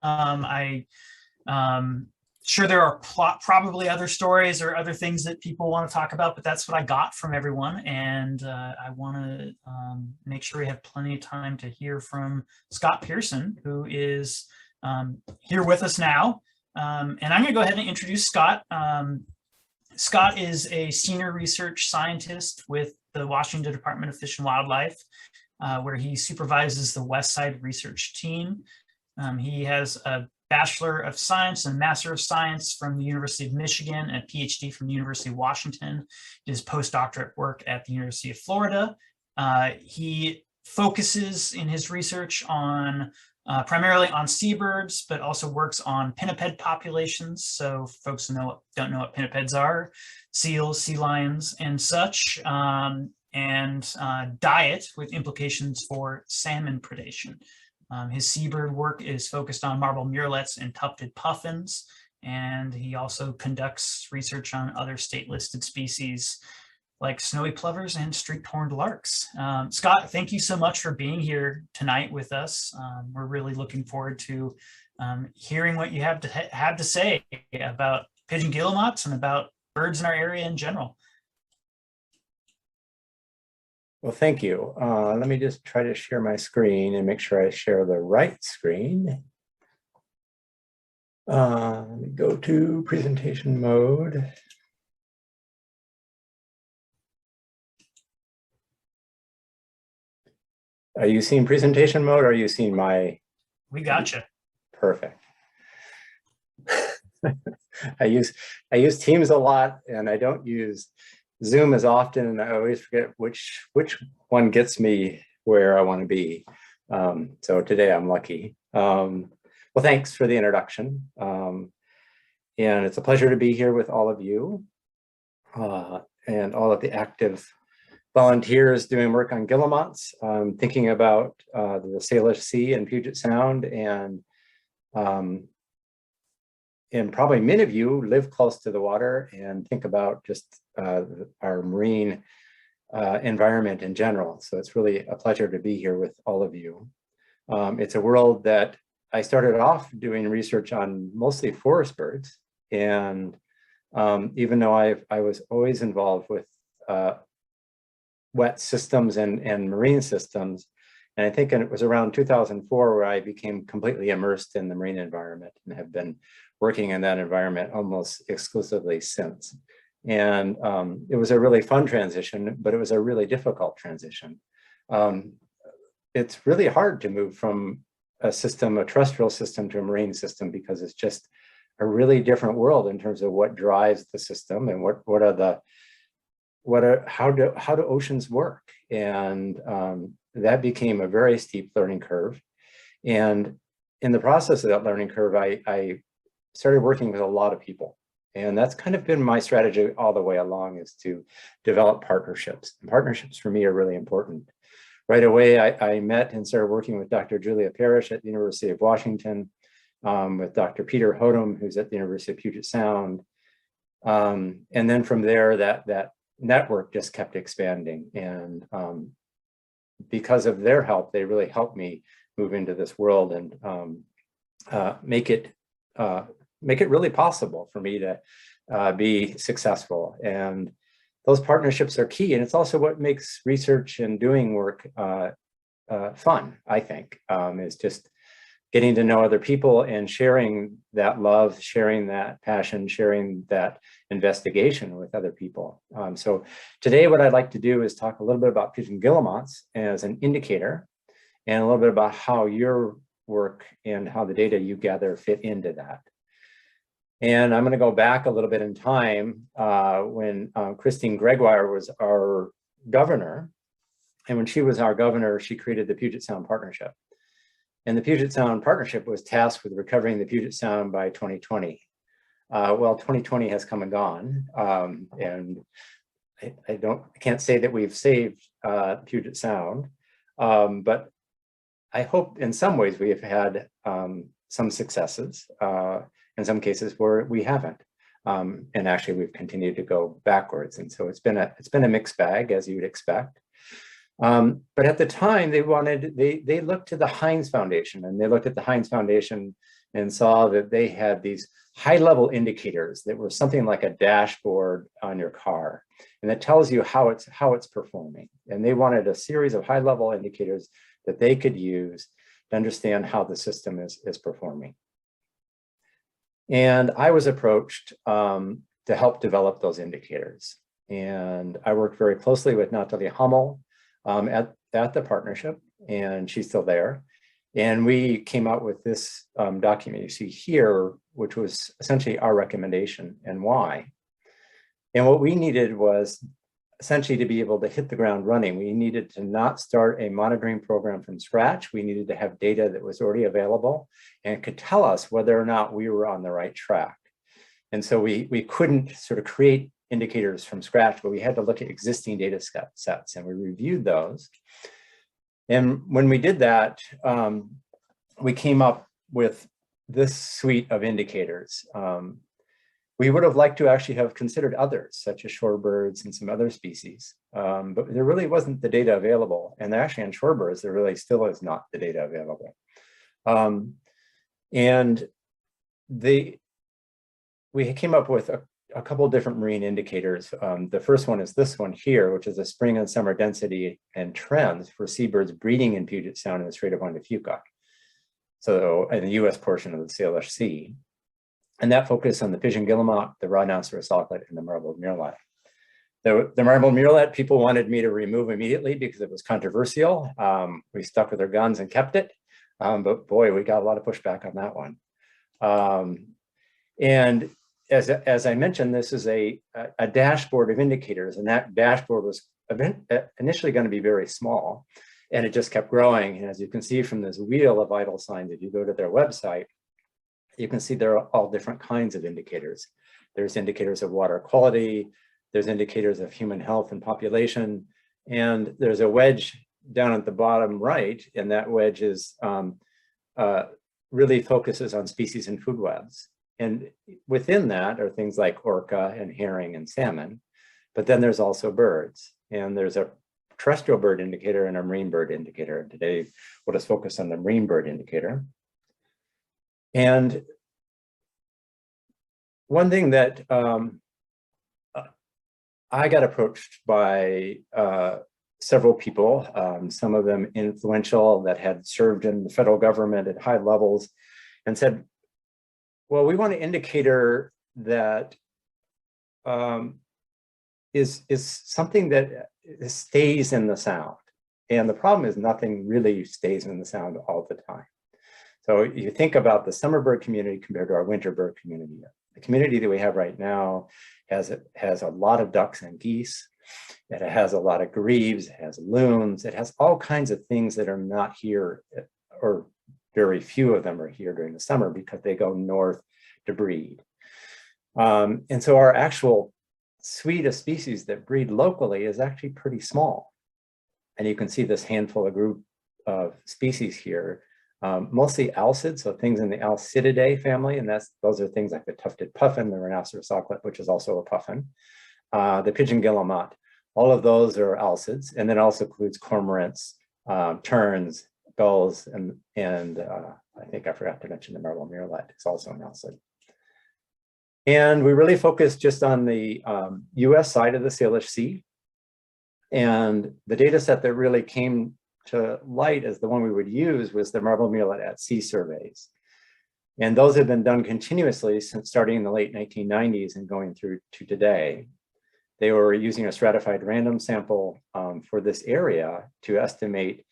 I sure there are probably other stories or other things that people want to talk about, but that's what I got from everyone. And I want to make sure we have plenty of time to hear from Scott Pearson, who is here with us now. And I'm going to go ahead and introduce Scott. Scott is a senior research scientist with the Washington Department of Fish and Wildlife, where he supervises the West Side research team. He has a Bachelor of Science and Master of Science from the University of Michigan and a PhD from the University of Washington. He does postdoctorate work at the University of Florida. He focuses in his research on primarily on seabirds, but also works on pinniped populations. So folks don't know what pinnipeds are, seals, sea lions, and such, and diet with implications for salmon predation. His seabird work is focused on marble murrelets and tufted puffins, and he also conducts research on other state-listed species like snowy plovers and streaked-horned larks. Scott, thank you so much for being here tonight with us. We're really looking forward to hearing what you have to say about pigeon guillemots and about birds in our area in general. Well, thank you. Let me just try to share my screen and make sure I share the right screen. Let me go to presentation mode. Are you seeing presentation mode or are you seeing my? We got you. Perfect. I use Teams a lot and I don't use Zoom as often, and I always forget which one gets me where I want to be. So today I'm lucky. Well, thanks for the introduction. And it's a pleasure to be here with all of you and all of the active volunteers doing work on guillemots, thinking about the Salish Sea and Puget Sound, and probably many of you live close to the water and think about just our marine environment in general. So it's really a pleasure to be here with all of you. It's a world that I started off doing research on mostly forest birds. And even though I was always involved with wet systems and marine systems, and I think it was around 2004 where I became completely immersed in the marine environment and have been working in that environment almost exclusively since. And it was a really fun transition, but it was a really difficult transition. It's really hard to move from a terrestrial system to a marine system, because it's just a really different world in terms of what drives the system and how do oceans work. And that became a very steep learning curve. And in the process of that learning curve, I started working with a lot of people. And that's kind of been my strategy all the way along, is to develop partnerships. And partnerships for me are really important. Right away, I met and started working with Dr. Julia Parrish at the University of Washington, with Dr. Peter Hodum, who's at the University of Puget Sound. And then from there, that network just kept expanding. And because of their help, they really helped me move into this world and make it really possible for me to be successful. And those partnerships are key. And it's also what makes research and doing work fun, I think, is just getting to know other people and sharing that love, sharing that passion, sharing that investigation with other people. So today what I'd like to do is talk a little bit about pigeon guillemots as an indicator, and a little bit about how your work and how the data you gather fit into that. And I'm going to go back a little bit in time when Christine Gregoire was our governor. And when she was our governor, she created the Puget Sound Partnership. And the Puget Sound Partnership was tasked with recovering the Puget Sound by 2020. Well, 2020 has come and gone. And I can't say that we've saved Puget Sound, but I hope in some ways we have had some successes, in some cases where we haven't. And actually we've continued to go backwards. And so it's been a mixed bag, as you would expect. But at the time they looked to the Heinz Foundation, and they looked at the Heinz Foundation and saw that they had these high-level indicators that were something like a dashboard on your car, and that tells you how it's performing. And they wanted a series of high-level indicators that they could use to understand how the system is performing. And I was approached to help develop those indicators. And I worked very closely with Natalie Hummel at the partnership, and she's still there. And we came out with this document you see here, which was essentially our recommendation and why. And what we needed was essentially to be able to hit the ground running. We needed to not start a monitoring program from scratch. We needed to have data that was already available and could tell us whether or not we were on the right track. And so we couldn't sort of create indicators from scratch, but we had to look at existing data sets, and we reviewed those. And when we did that, we came up with this suite of indicators. We would have liked to actually have considered others, such as shorebirds and some other species, but there really wasn't the data available. And actually on shorebirds, there really still is not the data available. And we came up with a couple of different marine indicators. The first one is this one here, which is the spring and summer density and trends for seabirds breeding in Puget Sound and the Strait of Juan de Fuca, so in the US portion of the Salish Sea. And that focused on the Pigeon Guillemot, the rhinoceros auklet, and the marbled murrelet. The marbled murrelet, people wanted me to remove immediately because it was controversial. We stuck with our guns and kept it, but boy, we got a lot of pushback on that one. And as I mentioned, this is a dashboard of indicators, and that dashboard was initially going to be very small, and it just kept growing. And as you can see from this wheel of vital signs, if you go to their website, you can see there are all different kinds of indicators. There's indicators of water quality, there's indicators of human health and population, and there's a wedge down at the bottom right, and that wedge is really focuses on species and food webs. And within that are things like orca and herring and salmon, but then there's also birds, and there's a terrestrial bird indicator and a marine bird indicator. Today, we'll just focus on the marine bird indicator. And one thing that I got approached by several people, some of them influential that had served in the federal government at high levels, and said, well, we want an indicator that is something that stays in the sound. And the problem is nothing really stays in the sound all the time. So you think about the summer bird community compared to our winter bird community. The community that we have right now has a lot of ducks and geese. It has a lot of grebes, it has loons, it has all kinds of things that are not here, or very few of them are here during the summer because they go north to breed. And so our actual suite of species that breed locally is actually pretty small. And you can see this handful of group of species here, mostly alcids, so things in the Alcididae family, and those are things like the tufted puffin, the rhinoceros auklet, which is also a puffin, the Pigeon Guillemot. All of those are alcids, and then also includes cormorants, terns, gulls, and I think I forgot to mention the marbled murrelet. It's also an alcid. And we really focused just on the US side of the Salish Sea. And the data set that really came to light as the one we would use was the marbled murrelet at sea surveys. And those have been done continuously since starting in the late 1990s and going through to today. They were using a stratified random sample for this area to estimate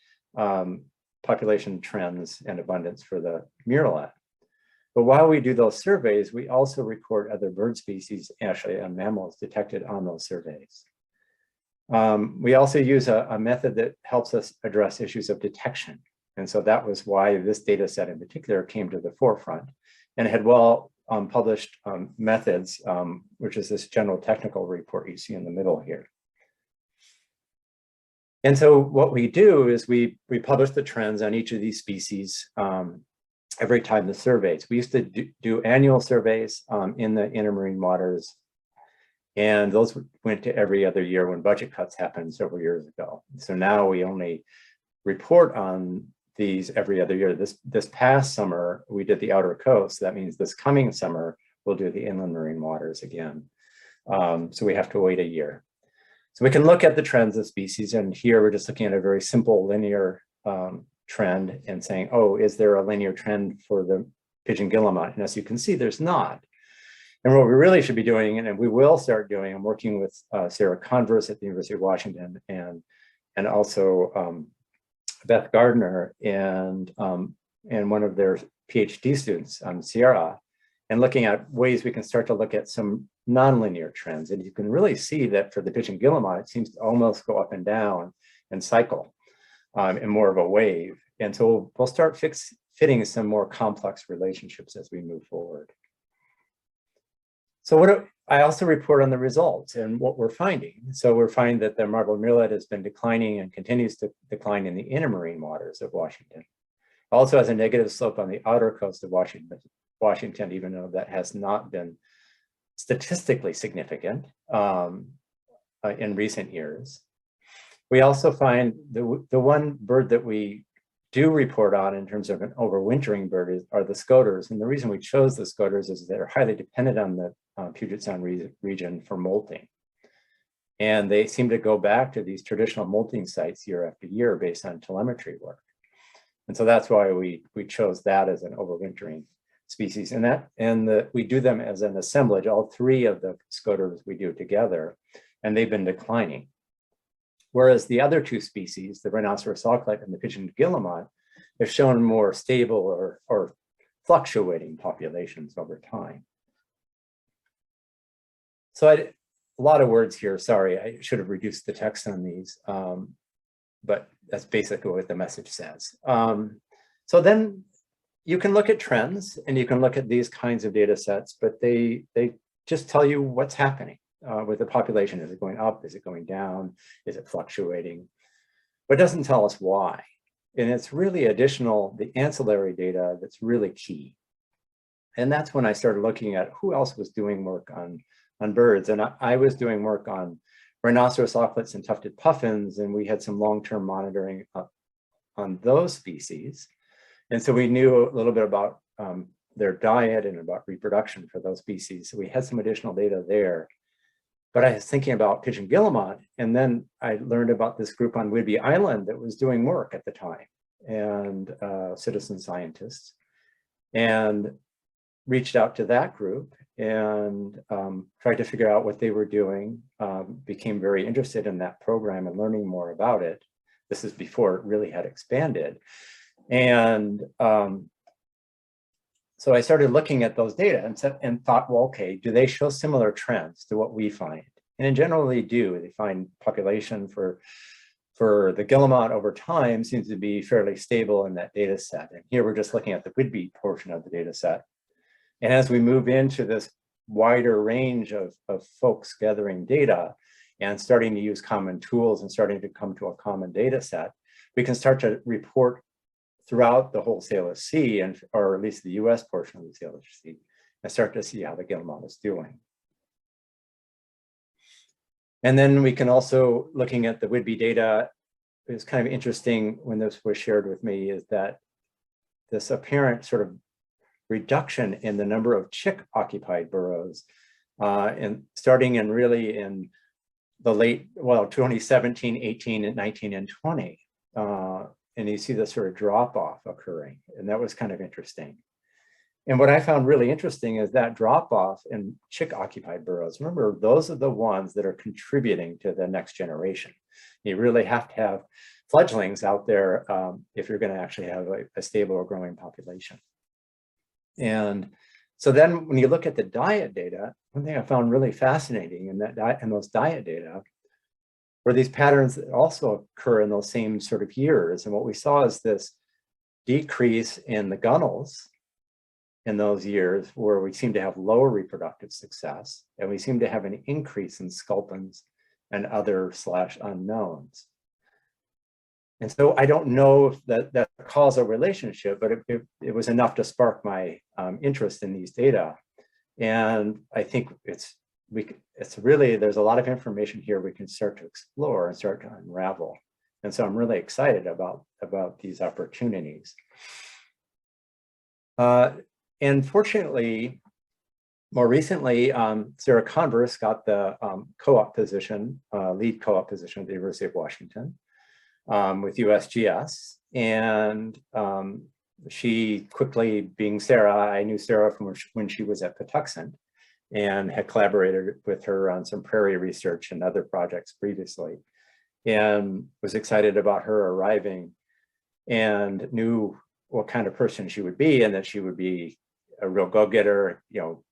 population trends and abundance for the murrelet. But while we do those surveys, we also record other bird species, actually, and mammals detected on those surveys. We also use a method that helps us address issues of detection. And so that was why this data set in particular came to the forefront, and it had published methods, which is this general technical report you see in the middle here. And so what we do is we publish the trends on each of these species every time the surveys. We used to do annual surveys in the intermarine waters, and those went to every other year when budget cuts happened several years ago. So now we only report on these every other year. This past summer, we did the outer coast. That means this coming summer, we'll do the inland marine waters again. So we have to wait a year. So we can look at the trends of species, and here we're just looking at a very simple linear trend and saying, oh, is there a linear trend for the Pigeon Guillemot? And as you can see, there's not. And what we really should be doing, and we will start doing, I'm working with Sarah Converse at the University of Washington and also Beth Gardner and one of their PhD students, Sierra, and looking at ways we can start to look at some nonlinear trends. And you can really see that for the Pigeon Guillemot, it seems to almost go up and down and cycle in more of a wave. And so we'll start fitting some more complex relationships as we move forward. So I also report on the results and what we're finding. So we're finding that the marbled murrelet has been declining and continues to decline in the inner marine waters of Washington. Also has a negative slope on the outer coast of Washington, even though that has not been statistically significant in recent years. We also find the one bird that we do report on in terms of an overwintering bird are the scoters. And the reason we chose the scoters is they're highly dependent on the Puget Sound region for molting. And they seem to go back to these traditional molting sites year after year based on telemetry work. And so that's why we chose that as an overwintering species. And we do them as an assemblage, all three of the scoters we do together, and they've been declining. Whereas the other two species, the rhinoceros auklet and the Pigeon Guillemot, have shown more stable or fluctuating populations over time. So a lot of words here, sorry, I should have reduced the text on these, but that's basically what the message says. So then you can look at trends and you can look at these kinds of data sets, but they just tell you what's happening with the population. Is it going up? Is it going down? Is it fluctuating? But it doesn't tell us why. And it's really the ancillary data that's really key. And that's when I started looking at who else was doing work on birds. And I was doing work on rhinoceros auklets and tufted puffins, and we had some long-term monitoring on those species. And so we knew a little bit about their diet and about reproduction for those species. So we had some additional data there. But I was thinking about Pigeon Guillemot, and then I learned about this group on Whidbey Island that was doing work at the time, and citizen scientists, and reached out to that group and tried to figure out what they were doing, became very interested in that program and learning more about it. This is before it really had expanded. And so I started looking at those data and thought, well, okay, do they show similar trends to what we find? And in general, they do. They find population for the Guillemot over time seems to be fairly stable in that data set. And here we're just looking at the Whidbey portion of the data set. And as we move into this wider range of folks gathering data and starting to use common tools and starting to come to a common data set, we can start to report throughout the whole Salish Sea, or at least the US portion of the Salish Sea, and start to see how the Guillemot is doing. And then we can also, looking at the Whidbey data, it was kind of interesting when this was shared with me, is that this apparent sort of reduction in the number of chick-occupied burrows, and starting in really in the late, 2017, 18, and 19, and 20. And you see this sort of drop-off occurring, and that was kind of interesting. And what I found really interesting is that drop-off in chick-occupied burrows. Remember, those are the ones that are contributing to the next generation. You really have to have fledglings out there if you're going to actually have a stable or growing population. And so then when you look at the diet data, one thing I found really fascinating in those diet data were these patterns that also occur in those same sort of years. And what we saw is this decrease in the gunnels in those years where we seem to have lower reproductive success, and we seem to have an increase in sculpins and other unknowns. And so I don't know if that causal relationship, but it was enough to spark my interest in these data. And I think it's really, there's a lot of information here we can start to explore and start to unravel. And so I'm really excited about these opportunities. And fortunately, more recently, Sarah Converse got the co-op position, lead co-op position at the University of Washington with USGS. And she quickly, being Sarah, I knew Sarah from when she was at Patuxent and had collaborated with her on some prairie research and other projects previously, and was excited about her arriving and knew what kind of person she would be, and that she would be a real go-getter, you know,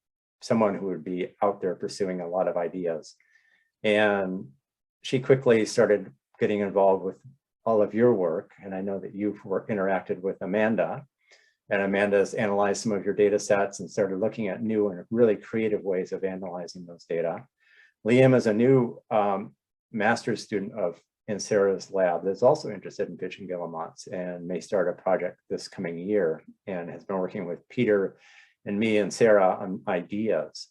someone who would be out there pursuing a lot of ideas. And she quickly started getting involved with all of your work. And I know that you've interacted with Amanda, and Amanda's analyzed some of your data sets and started looking at new and really creative ways of analyzing those data. Liam is a new master's student in Sarah's lab that's also interested in pigeon guillemots and may start a project this coming year, and has been working with Peter and me and Sarah on ideas.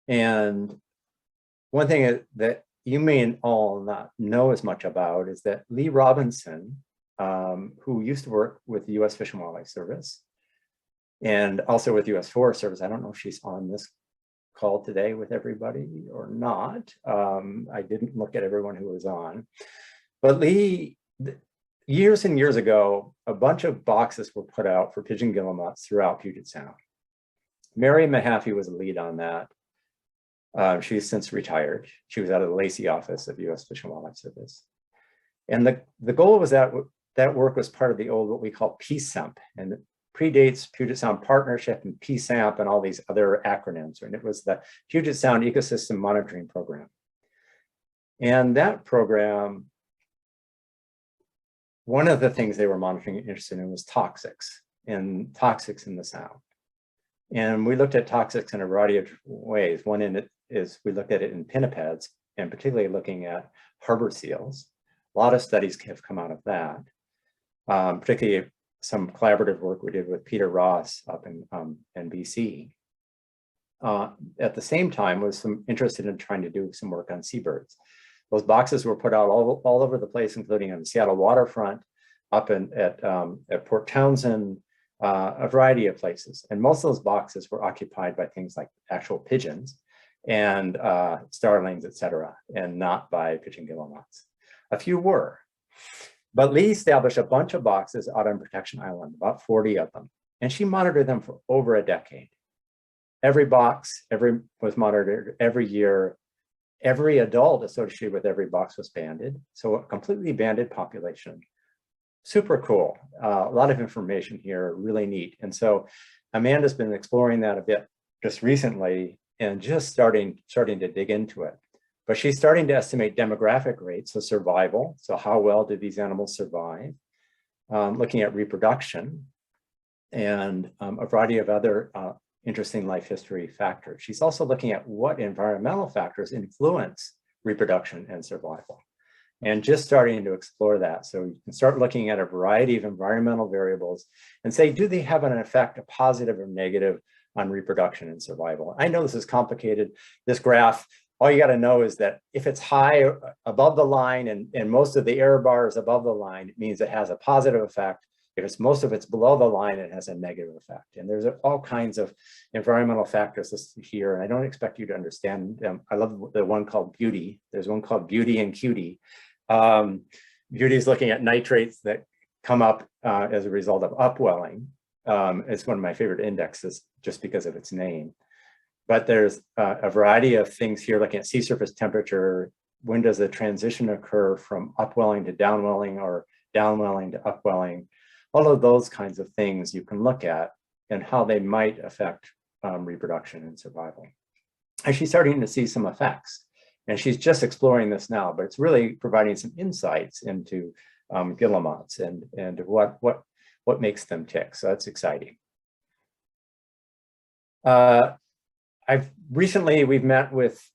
And one thing that you may all not know as much about is that Lee Robinson, who used to work with the U.S. Fish and Wildlife Service and also with U.S. Forest Service, I don't know if she's on this call today with everybody or not. I didn't look at everyone who was on, but Lee, years and years ago, a bunch of boxes were put out for pigeon guillemots throughout Puget Sound. Mary Mahaffey was a lead on that. She's since retired. She was out of the Lacey office of U.S. Fish and Wildlife Service. And the goal was that work was part of the old, what we call PSEMP, and it predates Puget Sound Partnership and PSAMP and all these other acronyms. And it was the Puget Sound Ecosystem Monitoring Program. And that program, one of the things they were monitoring and interested in was toxics in the Sound. And we looked at toxics in a variety of ways. One in it is we looked at it in pinnipeds, and particularly looking at harbor seals. A lot of studies have come out of that, particularly some collaborative work we did with Peter Ross up in BC. At the same time, was some interested in trying to do some work on seabirds. Those boxes were put out all over the place, including on the Seattle waterfront, up at Port Townsend, a variety of places. And most of those boxes were occupied by things like actual pigeons and starlings, et cetera, and not by pigeon guillemots. A few were. But Lee established a bunch of boxes out on Protection Island, about 40 of them. And she monitored them for over a decade. Every box was monitored every year. Every adult associated with every box was banded. So a completely banded population. Super cool. A lot of information here, really neat. And so Amanda's been exploring that a bit just recently and just starting to dig into it. But she's starting to estimate demographic rates of survival. So how well do these animals survive? Looking at reproduction and a variety of other interesting life history factors. She's also looking at what environmental factors influence reproduction and survival, and just starting to explore that. So you can start looking at a variety of environmental variables and say, do they have an effect, a positive or negative, on reproduction and survival? I know this is complicated. This graph, all you got to know is that if it's high above the line and most of the error bar is above the line, it means it has a positive effect. If most of it's below the line, it has a negative effect. And there's all kinds of environmental factors listed here, and I don't expect you to understand them. I love the one called beauty. There's one called beauty and cutie. Beauty is looking at nitrates that come up as a result of upwelling. It's one of my favorite indexes just because of its name. But there's a variety of things here looking at sea surface temperature. When does the transition occur from upwelling to downwelling or downwelling to upwelling? All of those kinds of things you can look at and how they might affect reproduction and survival. And she's starting to see some effects. And she's just exploring this now, but it's really providing some insights into guillemots and what makes them tick. So that's exciting. We've met with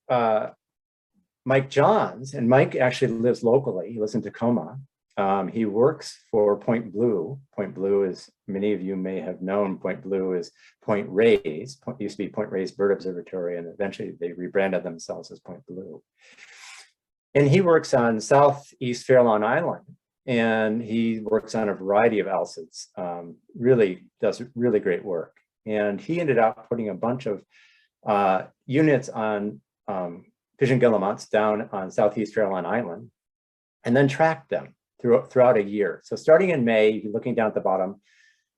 Mike Johns, and Mike actually lives locally. He lives in Tacoma. He works for Point Blue. Point Blue is, many of you may have known, Point Blue is Point Reyes. Used to be Point Reyes Bird Observatory, and eventually they rebranded themselves as Point Blue. And he works on Southeast Farallon Island, and he works on a variety of alcids, really does really great work. And he ended up putting a bunch of units on Pigeon Guillemots down on Southeast Farallon Island, and then tracked them throughout a year. So starting in May, you're looking down at the bottom,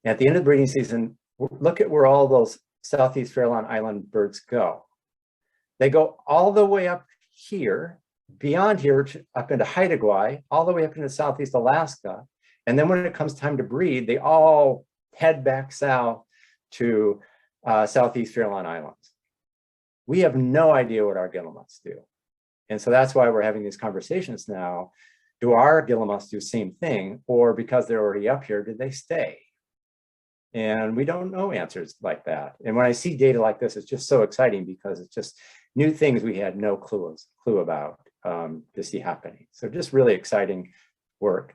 and at the end of the breeding season, look at where all those Southeast Farallon Island birds go. They go all the way up here, beyond here, up into Haida, all the way up into Southeast Alaska. And then when it comes time to breed, they all head back south to Southeast Farallon Islands. We have no idea what our guillemots do. And so that's why we're having these conversations now. Do our guillemots do the same thing? Or because they're already up here, did they stay? And we don't know answers like that. And when I see data like this, it's just so exciting because it's just new things we had no clue about to see happening. So just really exciting work.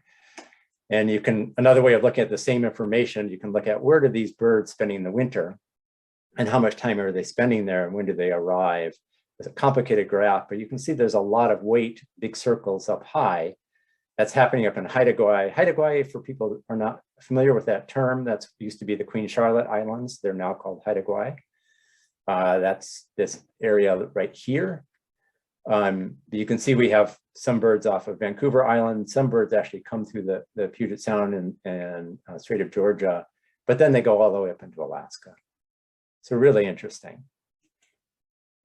And you can, another way of looking at the same information, you can look at where do these birds spending the winter and how much time are they spending there and when do they arrive? It's a complicated graph, but you can see there's a lot of weight, big circles up high. That's happening up in Haida. Haida, for people who are not familiar with that term, that used to be the Queen Charlotte Islands. They're now called Haida. That's this area right here. You can see we have some birds off of Vancouver Island. Some birds actually come through the Puget Sound and Strait of Georgia, but then they go all the way up into Alaska. So really interesting.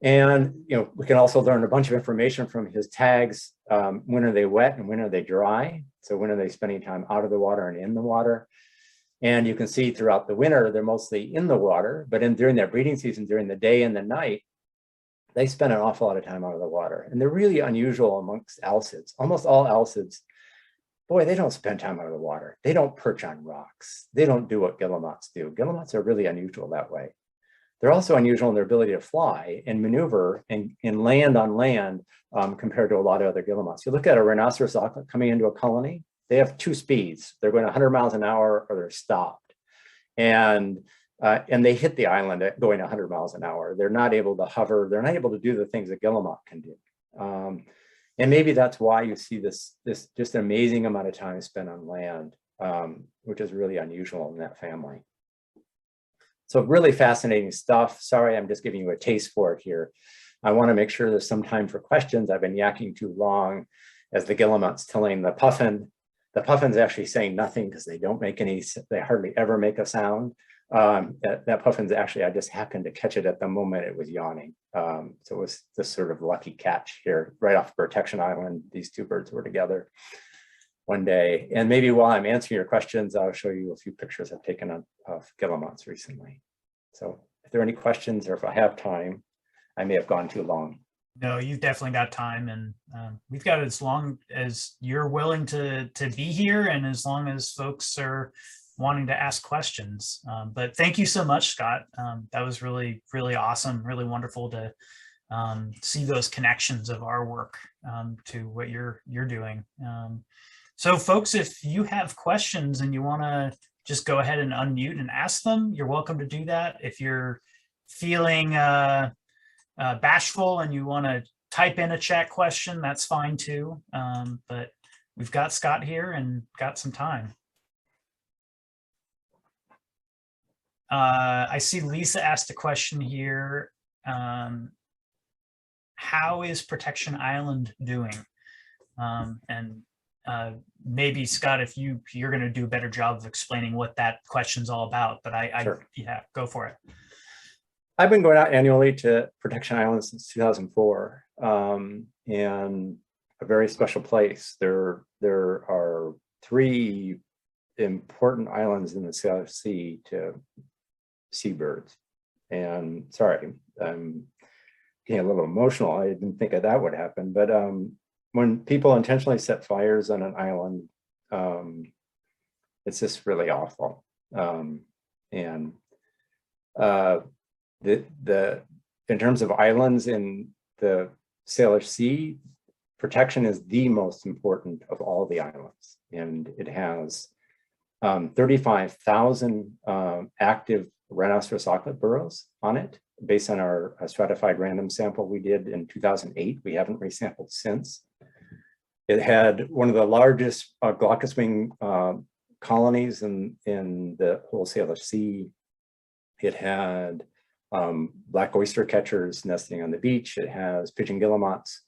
And we can also learn a bunch of information from his tags. When are they wet and when are they dry? So when are they spending time out of the water and in the water? And you can see throughout the winter, they're mostly in the water, but during their breeding season, during the day and the night, they spend an awful lot of time out of the water. And they're really unusual amongst alcids. Almost all alcids, boy, they don't spend time out of the water. They don't perch on rocks. They don't do what guillemots do. Guillemots are really unusual that way. They're also unusual in their ability to fly and maneuver and land on land compared to a lot of other guillemots. You look at a rhinoceros auklet coming into a colony, they have two speeds. They're going 100 miles an hour or they're stopped. And they hit the island at going 100 miles an hour. They're not able to hover. They're not able to do the things a guillemot can do. And maybe that's why you see this just amazing amount of time spent on land, which is really unusual in that family. So really fascinating stuff. Sorry, I'm just giving you a taste for it here. I want to make sure there's some time for questions. I've been yakking too long as the guillemot's telling the puffin. The puffin's actually saying nothing because they don't make any, they hardly ever make a sound. That puffin's actually, I just happened to catch it at the moment it was yawning. So it was this sort of lucky catch here, right off Protection Island. These two birds were together one day. And maybe while I'm answering your questions, I'll show you a few pictures I've taken of guillemots recently. So if there are any questions or if I have time, I may have gone too long. No, you've definitely got time, and we've got as long as you're willing to be here and as long as folks are wanting to ask questions. But thank you so much, Scott. That was really, really awesome, really wonderful to see those connections of our work to what you're doing. So folks, if you have questions and you want to just go ahead and unmute and ask them, you're welcome to do that. If you're feeling bashful and you want to type in a chat question, that's fine too. But we've got Scott here and got some time. I see Lisa asked a question here. How is Protection Island doing? And maybe Scott, if you're going to do a better job of explaining what that question's all about, but Sure. Yeah, go for it. I've been going out annually to Protection Island since 2004, and a very special place. There are 3 important islands in the Salish Sea to seabirds. And sorry, I'm getting a little emotional. I didn't think that would happen, but when people intentionally set fires on an island, it's just really awful. In terms of islands in the Salish Sea, Protection is the most important of all the islands, and it has 35,000 active rhinoceros auklet burrows on it, based on our stratified random sample we did in 2008. We haven't resampled since. It had one of the largest glaucous wing colonies in the whole Salish Sea. It had black oyster catchers nesting on the beach. It has pigeon guillemots.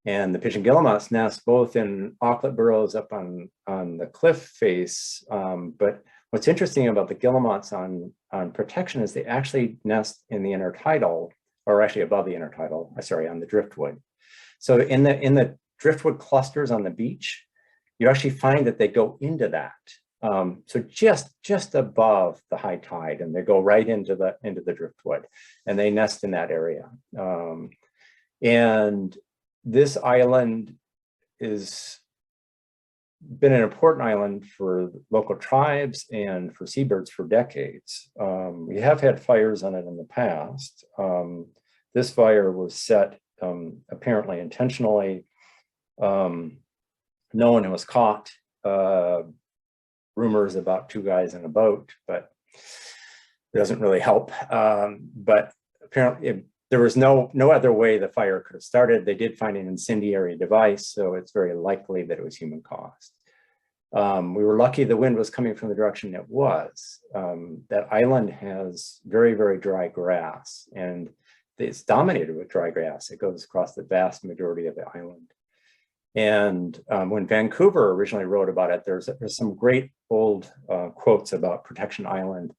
And the pigeon guillemots nest both in auklet burrows up on the cliff face. But what's interesting about the guillemots on protection is they actually nest in the intertidal, or actually above the intertidal, sorry, on the driftwood. So in the driftwood clusters on the beach, you actually find that they go into that. So just above the high tide, and they go right into the driftwood, and they nest in that area. And this island has been an important island for local tribes and for seabirds for decades. We have had fires on it in the past. This fire was set apparently intentionally. No one was caught. Rumors about 2 guys in a boat, but it doesn't really help. But apparently there was no other way the fire could have started. They did find an incendiary device, so it's very likely that it was human caused. We were lucky the wind was coming from the direction it was. That island has very, very dry grass, and it's dominated with dry grass. It goes across the vast majority of the island. And when Vancouver originally wrote about it, there's some great old quotes about Protection Island.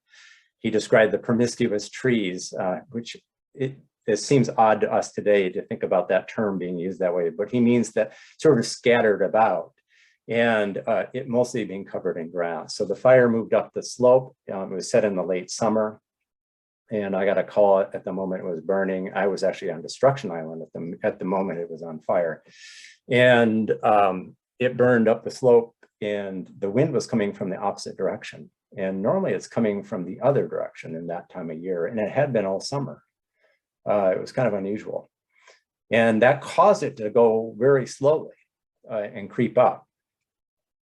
He described the promiscuous trees, which it seems odd to us today to think about that term being used that way, but he means that sort of scattered about, and it mostly being covered in grass. So the fire moved up the slope. It was set in the late summer, and I got a call at the moment it was burning. I was actually on Destruction Island at the moment it was on fire. And it burned up the slope, and the wind was coming from the opposite direction. And normally it's coming from the other direction in that time of year, and it had been all summer. It was kind of unusual. And that caused it to go very slowly and creep up.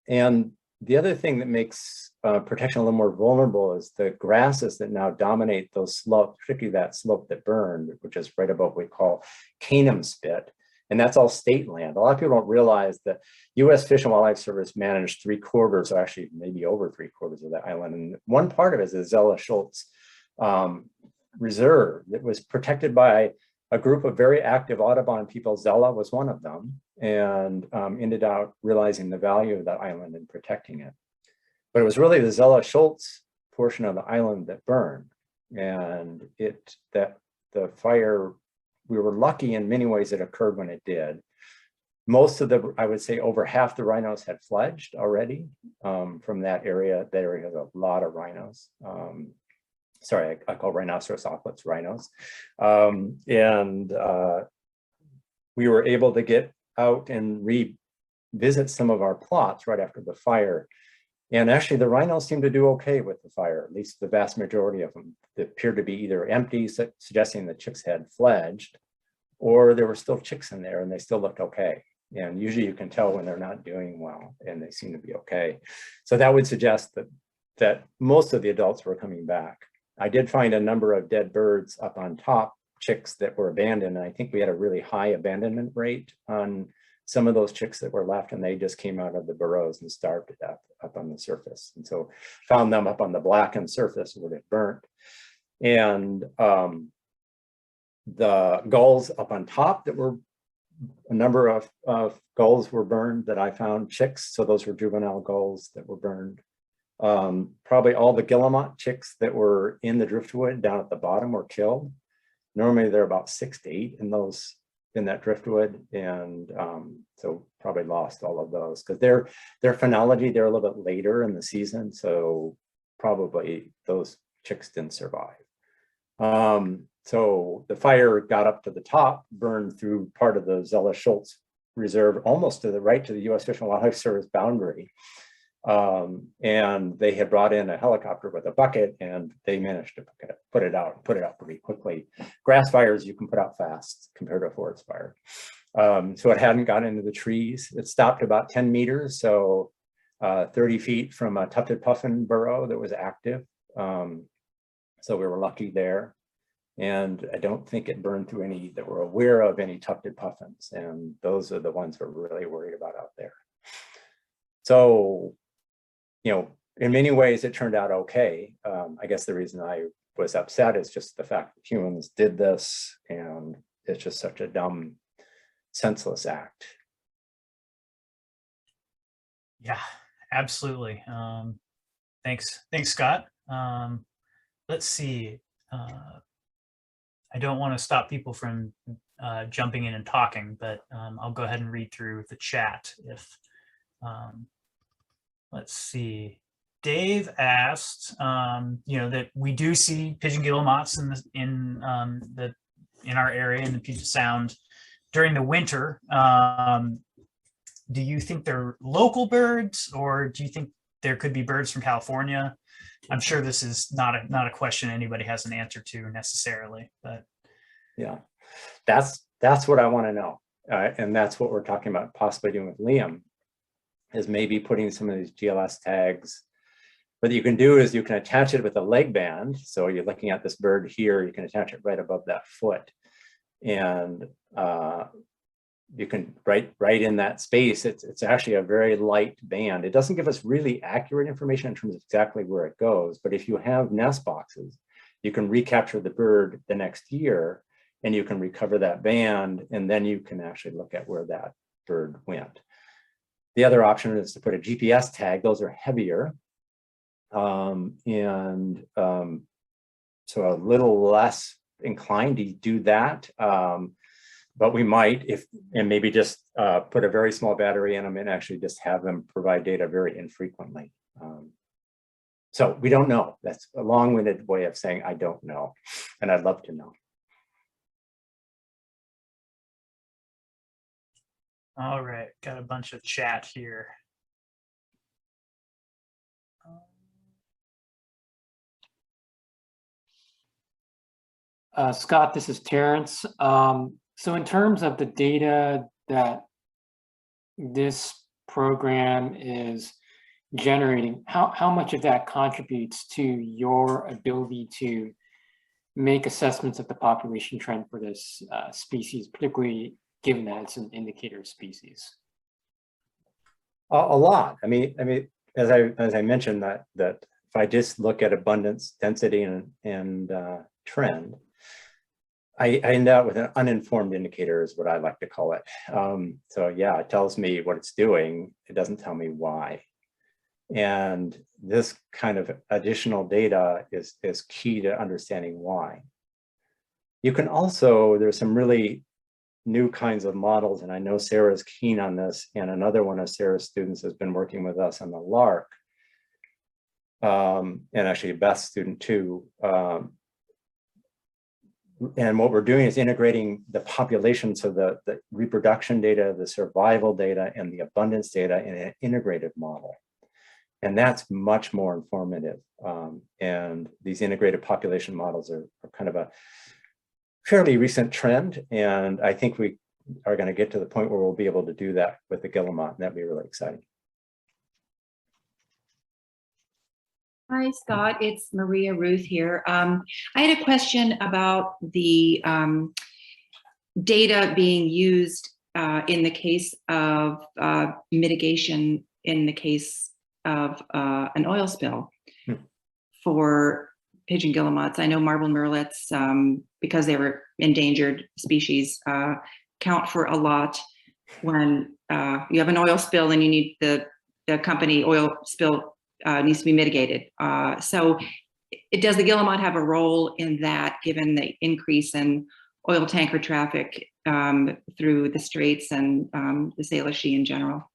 And the other thing that makes protection a little more vulnerable is the grasses that now dominate those slopes, particularly that slope that burned, which is right above what we call Canum Spit. And that's all state land. A lot of people don't realize that U.S. Fish and Wildlife Service managed 3/4, or actually maybe over 3/4 of that island. And one part of it is the Zella Schultz Reserve that was protected by a group of very active Audubon people. Zella was one of them, and ended up realizing the value of that island and protecting it. But it was really the Zella Schultz portion of the island that burned, and the fire, we were lucky in many ways it occurred when it did. Most of I would say over half the rhinos had fledged already from that area. That area has a lot of rhinos. Sorry, I call rhinoceros auklets rhinos. We were able to get out and revisit some of our plots right after the fire. And actually the rhinos seemed to do okay with the fire, at least the vast majority of them. They appeared to be either empty, suggesting the chicks had fledged, or there were still chicks in there and they still looked okay. And usually you can tell when they're not doing well, and they seem to be okay. So that would suggest that most of the adults were coming back. I did find a number of dead birds up on top, chicks that were abandoned. And I think we had a really high abandonment rate on some of those chicks that were left, and they just came out of the burrows and starved to death up on the surface. And so found them up on the blackened surface where it burnt. And the gulls up on top, that were a number of gulls were burned that I found, chicks. So those were juvenile gulls that were burned. Probably all the guillemot chicks that were in the driftwood down at the bottom were killed. Normally they're about 6 to 8 in that driftwood, and so probably lost all of those because their phenology, they're a little bit later in the season, so probably those chicks didn't survive. So the fire got up to the top, burned through part of the Zella Schultz Reserve, almost to the right to the U.S. Fish and Wildlife Service boundary. And they had brought in a helicopter with a bucket, and they managed to put it out pretty quickly. Grass fires you can put out fast compared to a forest fire. So it hadn't gotten into the trees. It stopped about 10 meters, so 30 feet from a tufted puffin burrow that was active. So we were lucky there. And I don't think it burned through any that we're aware of, any tufted puffins. And those are the ones we're really worried about out there. So, you know, in many ways it turned out okay. I guess the reason I was upset is just the fact that humans did this, and it's just such a dumb, senseless act. Yeah, absolutely. Thanks, Scott. Let's see. I don't want to stop people from jumping in and talking, but I'll go ahead and read through the chat. If let's see, Dave asked, you know, that we do see pigeon guillemots in our area in the Puget Sound during the winter. Do you think they're local birds, or do you think there could be birds from California? I'm sure this is not a question anybody has an answer to necessarily, but yeah, that's what I want to know, and that's what we're talking about possibly doing with Liam, is maybe putting some of these GLS tags. What you can do is you can attach it with a leg band. So you're looking at this bird here, you can attach it right above that foot, and you can right in that space. It's actually a very light band. It doesn't give us really accurate information in terms of exactly where it goes, but if you have nest boxes, you can recapture the bird the next year, and you can recover that band, and then you can actually look at where that bird went. The other option is to put a GPS tag. Those are heavier, so a little less inclined to do that. But we might, and maybe just put a very small battery in them and actually just have them provide data very infrequently. So we don't know. That's a long-winded way of saying I don't know, and I'd love to know. all right, got a bunch of chat here. Scott, this is Terrence. So in terms of the data that this program is generating, how much of that contributes to your ability to make assessments of the population trend for this species, particularly given that it's an indicator species? A lot. I mean, as I mentioned, that if I just look at abundance, density, and trend, I end up with an uninformed indicator, is what I like to call it. So yeah, it tells me what it's doing. It doesn't tell me why. And this kind of additional data is key to understanding why. You can also, there's some really new kinds of models, and I know Sarah's keen on this, and another one of Sarah's students has been working with us on the lark, and actually Beth's student too. And what we're doing is integrating the population, so the reproduction data, the survival data, and the abundance data in an integrated model. And that's much more informative. And these integrated population models are kind of a fairly recent trend. And I think we are going to get to the point where we'll be able to do that with the Guillemot, and that'd be really exciting. Hi, Scott. It's Maria Ruth here. I had a question about the data being used in the case of mitigation in the case of an oil spill for pigeon guillemots. I know marbled murrelets, because they were endangered species, count for a lot when you have an oil spill and you need the company oil spill needs to be mitigated. So does the guillemot have a role in that, given the increase in oil tanker traffic through the Straits and the Salish Sea in general?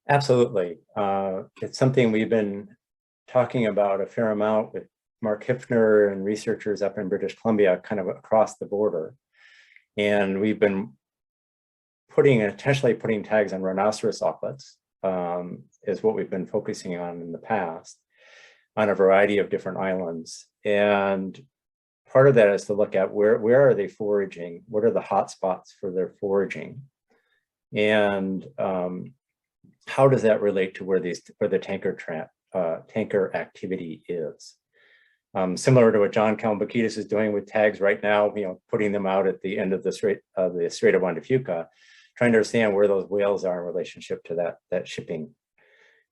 Absolutely. It's something we've been talking about a fair amount with Mark Hiffner and researchers up in British Columbia, kind of across the border. And we've been intentionally putting tags on rhinoceros auklets, is what we've been focusing on in the past, on a variety of different islands. And part of that is to look at where are they foraging? What are the hot spots for their foraging? And how does that relate to where the tanker activity is? Similar to what John Kalmbakidis is doing with tags right now, putting them out at the end of the Strait of Juan de Fuca, trying to understand where those whales are in relationship to that shipping.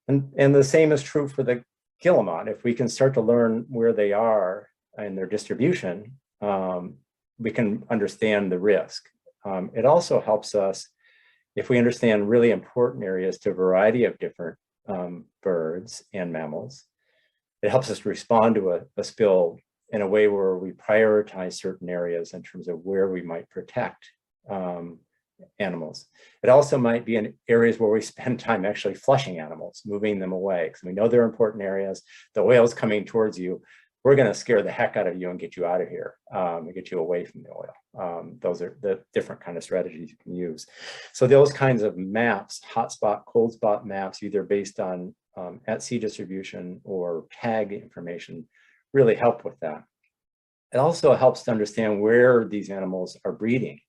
And the same is true for the guillemot. If we can start to learn where they are in their distribution, we can understand the risk. It also helps us if we understand really important areas to a variety of different birds and mammals. It helps us respond to a spill in a way where we prioritize certain areas in terms of where we might protect animals. It also might be in areas where we spend time actually flushing animals, moving them away, because we know they're important areas. The oil's coming towards you. We're going to scare the heck out of you and get you out of here, and get you away from the oil. Those are the different kind of strategies you can use. So those kinds of maps, hotspot, cold spot maps, either based on at sea distribution or tag information, really help with that. It also helps to understand where these animals are breeding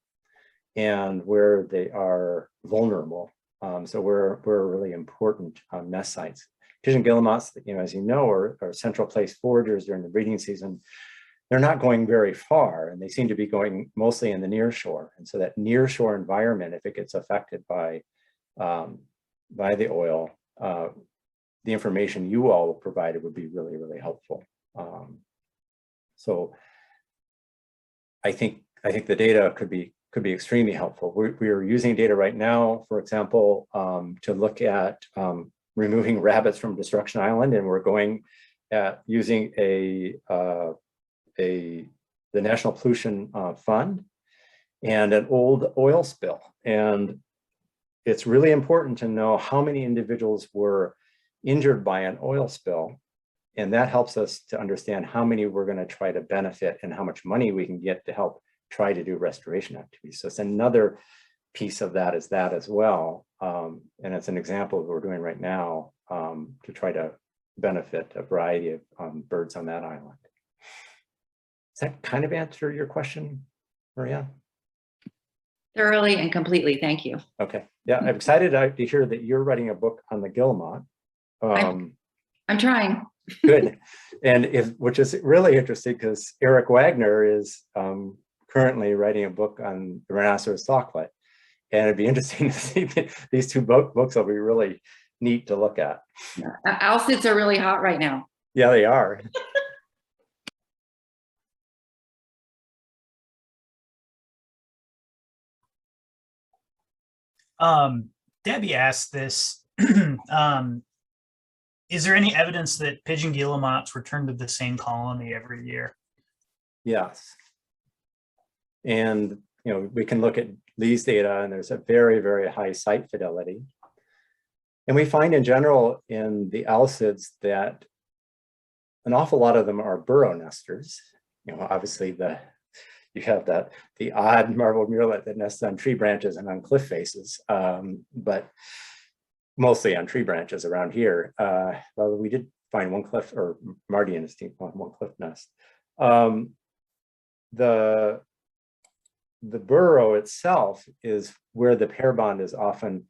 and where they are vulnerable. So we're really important nest sites. Pigeon guillemots, as you know, are central place foragers during the breeding season. They're not going very far, and they seem to be going mostly in the near shore. And so that near shore environment, if it gets affected by the oil, the information you all provided would be really, really helpful. So I think the data could be extremely helpful. We are using data right now, for example, to look at removing rabbits from Destruction Island, and we're going at using the National Pollution Fund and an old oil spill. And it's really important to know how many individuals were injured by an oil spill. And that helps us to understand how many we're going to try to benefit and how much money we can get to help try to do restoration activities. So it's another piece of that as well. And it's an example of what we're doing right now to try to benefit a variety of birds on that island. Does that kind of answer your question, Maria? Thoroughly and completely, thank you. Okay, yeah, I'm excited to hear that you're writing a book on the guillemot. I'm trying. Good, and which is really interesting because Eric Wagner is currently writing a book on the rhinoceros stocklet, and it'd be interesting to see these two books. Will be really neat to look at. Alcids are really hot right now. Yeah, they are. Debbie asked this. Is there any evidence that pigeon guillemots return to the same colony every year? Yes. And we can look at Lee's data, and there's a very, very high site fidelity. And we find in general in the alcids that an awful lot of them are burrow nesters. Obviously you have the odd marbled murrelet that nests on tree branches and on cliff faces, but mostly on tree branches around here. Well, we did find one cliff, or Marty and his team found one cliff nest. The burrow itself is where the pair bond is often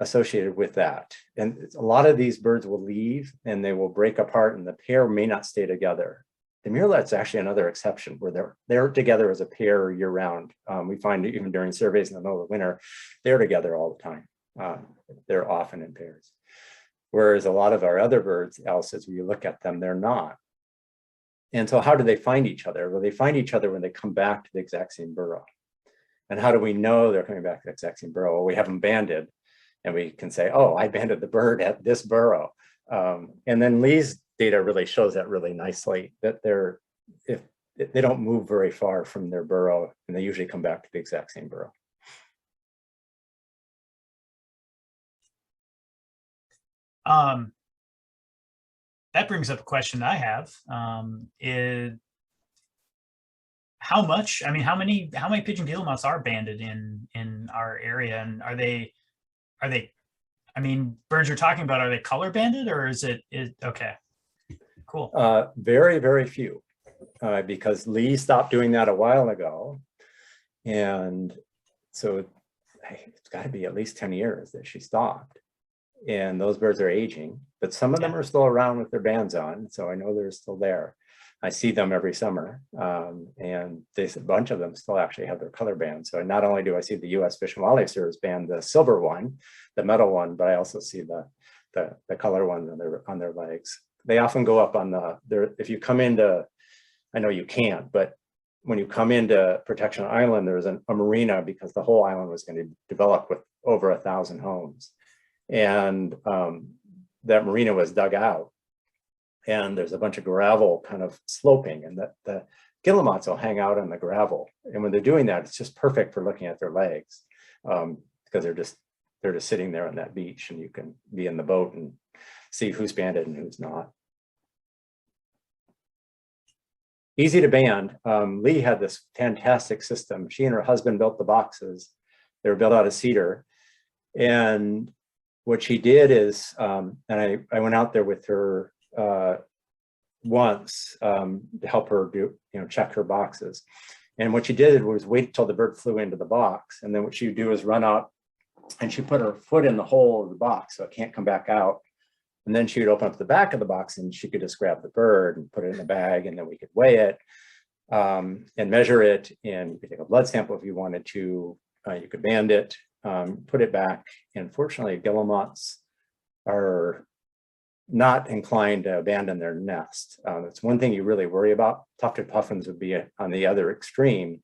associated with that. And a lot of these birds will leave and they will break apart and the pair may not stay together. The murrelet's actually another exception where they're together as a pair year round. We find even during surveys in the middle of winter, they're together all the time. They're often in pairs. Whereas a lot of our other birds, alcids, when you look at them, they're not. And so how do they find each other? Well, they find each other when they come back to the exact same burrow. And how do we know they're coming back to the exact same burrow? Well, we have them banded and we can say, oh, I banded the bird at this burrow. And then Lee's data really shows that really nicely, that if they don't move very far from their burrow, and they usually come back to the exact same burrow. That brings up a question I have. How many pigeon guillemots are banded in our area, and are they birds you're talking about, are they color banded, or is it okay? Cool. Very, very few, because Lee stopped doing that a while ago. And so it's got to be at least 10 years that she stopped. and those birds are aging, but some of them are still around with their bands on. So I know they're still there. I see them every summer, and a bunch of them still actually have their color bands. So not only do I see the U.S. Fish and Wildlife Service band, the silver one, the metal one, but I also see the color one on their legs. They often go up on if you come into, I know you can't, but when you come into Protection Island, there's a marina, because the whole island was going to develop with over 1,000 homes. And that marina was dug out. And there's a bunch of gravel kind of sloping, and the guillemots will hang out on the gravel. And when they're doing that, it's just perfect for looking at their legs, because they're just sitting there on that beach, and you can be in the boat and see who's banded and who's not. Easy to band. Lee had this fantastic system. She and her husband built the boxes. They were built out of cedar. And what she did is, and I went out there with her once to help her do, check her boxes. And what she did was wait till the bird flew into the box. And then what she would do is run out, and she put her foot in the hole of the box so it can't come back out. And then she would open up the back of the box, and she could just grab the bird and put it in a bag, and then we could weigh it and measure it. And you could take a blood sample if you wanted to. You could band it, put it back. And fortunately, guillemots are not inclined to abandon their nest. It's one thing you really worry about. Tufted puffins would be on the other extreme.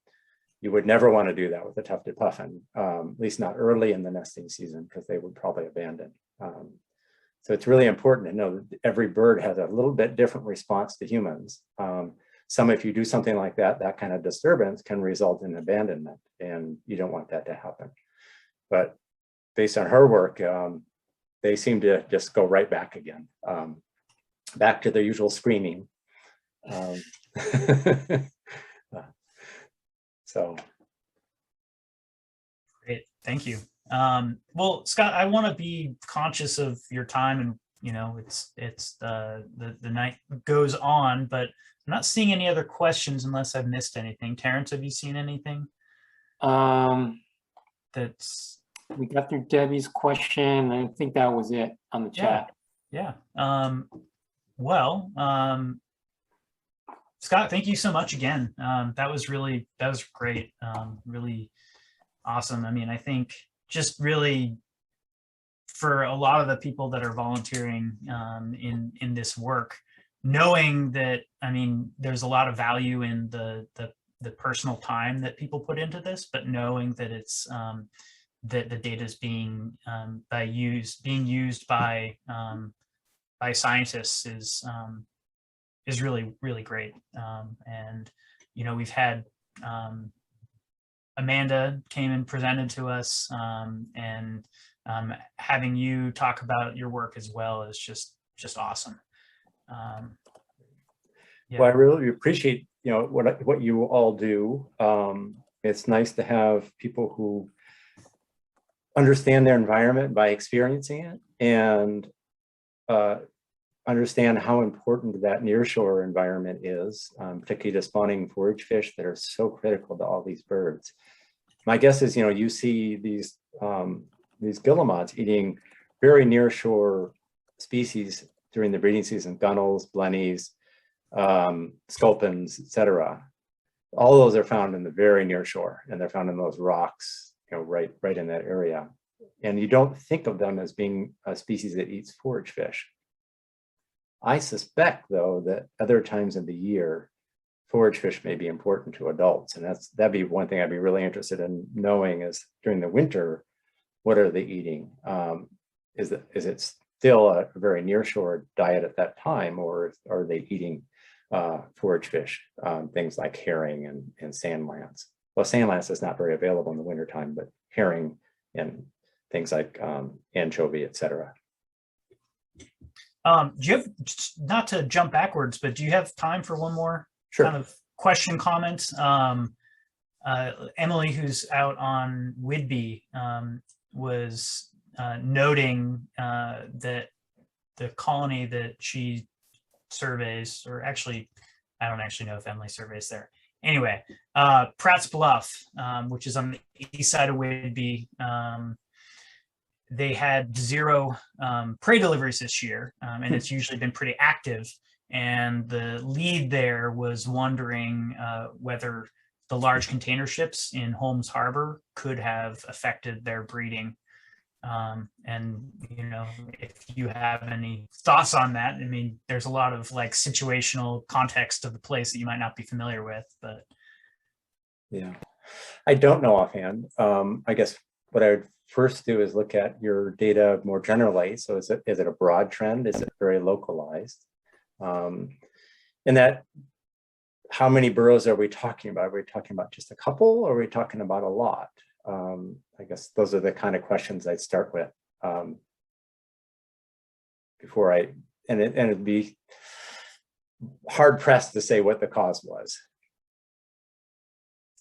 You would never want to do that with a tufted puffin, at least not early in the nesting season, because they would probably abandon. So it's really important to know that every bird has a little bit different response to humans. Some, if you do something like that, that kind of disturbance can result in abandonment, and you don't want that to happen. But based on her work, they seem to just go right back again, back to their usual screaming. So. Great, thank you. Well, Scott, I want to be conscious of your time, and it's the night goes on, but I'm not seeing any other questions unless I've missed anything. Terrence, have you seen anything? That's. We got through Debbie's question. I think that was it on the chat. Yeah. Well, Scott, thank you so much again. That was great. Really awesome. I mean, I think just really for a lot of the people that are volunteering in this work, knowing that, I mean, there's a lot of value in the personal time that people put into this, but knowing that it's that the data is being used by scientists is really, really great. And we've had Amanda came and presented to us, and having you talk about your work as well is just awesome. Yeah. Well, I really appreciate what you all do. It's nice to have people who understand their environment by experiencing it, and understand how important that nearshore environment is, particularly to spawning forage fish that are so critical to all these birds. My guess is, you see these guillemots eating very nearshore species during the breeding season: gunnels, blennies, sculpins, etc. All those are found in the very near shore, and they're found in those rocks, right in that area. And you don't think of them as being a species that eats forage fish. I suspect, though, that other times of the year, forage fish may be important to adults, and that'd be one thing I'd be really interested in knowing is during the winter, what are they eating? Is it still a very nearshore diet at that time, or are they eating forage fish, things like herring and sand lance? Well, sand lance is not very available in the wintertime, but herring and things like anchovy, etc. Do you have, not to jump backwards, but do you have time for one more kind of question, comment? Emily, who's out on Whidbey, was noting that the colony that she surveys, or actually, I don't actually know if Emily surveys there. Anyway, Pratt's Bluff, which is on the east side of Whidbey, they had 0 prey deliveries this year, and it's usually been pretty active. And the lead there was wondering whether the large container ships in Holmes Harbor could have affected their breeding. And, you know, if you have any thoughts on that, I mean, there's a lot of like situational context of the place that you might not be familiar with, but. Yeah, I don't know offhand. I guess what I would first do is look at your data more generally. So is it a broad trend? Is it very localized? And that, how many burrows are we talking about? Are we talking about just a couple, or are we talking about a lot? I guess those are the kind of questions I'd start with before and it'd be hard pressed to say what the cause was.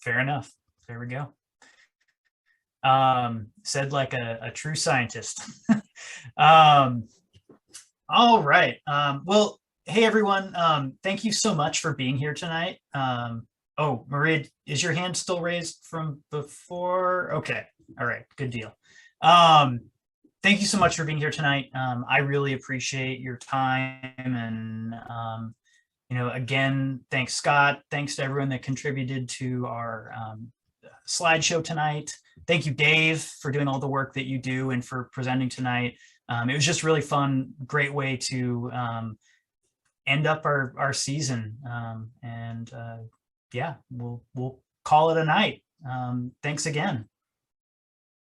Fair enough. There we go. Said like a true scientist. All right. Well, hey everyone. Thank you so much for being here tonight. Oh, Maria, is your hand still raised from before? Okay. All right. Good deal. Thank you so much for being here tonight. I really appreciate your time, and you know, again, thanks Scott. Thanks to everyone that contributed to our slideshow tonight. Thank you, Dave, for doing all the work that you do and for presenting tonight. It was just really fun. Great way to end up our season. And yeah, we'll call it a night. Thanks again.